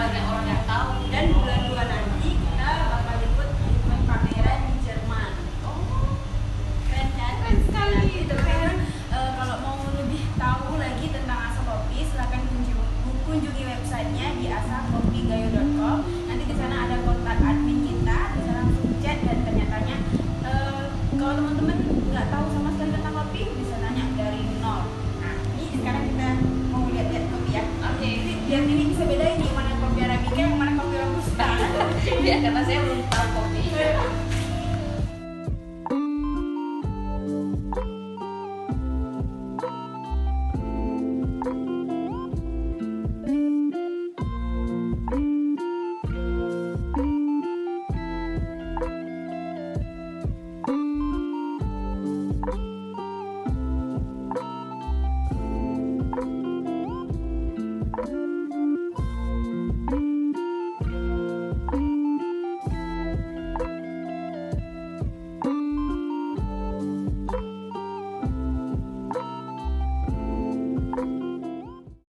banyak orang yang tahu. Dan bulan 2 nanti kita bakal ikut event pameran di Jerman. Oh, Keren kan? keren sekali. Teman-teman, kalau mau lebih tahu lagi tentang Asa Kopi, silakan kunjungi websitenya di asakopigayo.com. Nanti di sana ada kontak admin kita, bisa langsung chat dan tanya-tanya. Kalau teman-teman nggak tahu sama sekali tentang kopi, bisa nanya dari nol. Nah, ini sekarang kita mau lihat-lihat kopi ya. Oke. Biar ini bisa bedain nih mana kopi Arabica, yang mana kopi Robusta. Ya karena saya belum tahu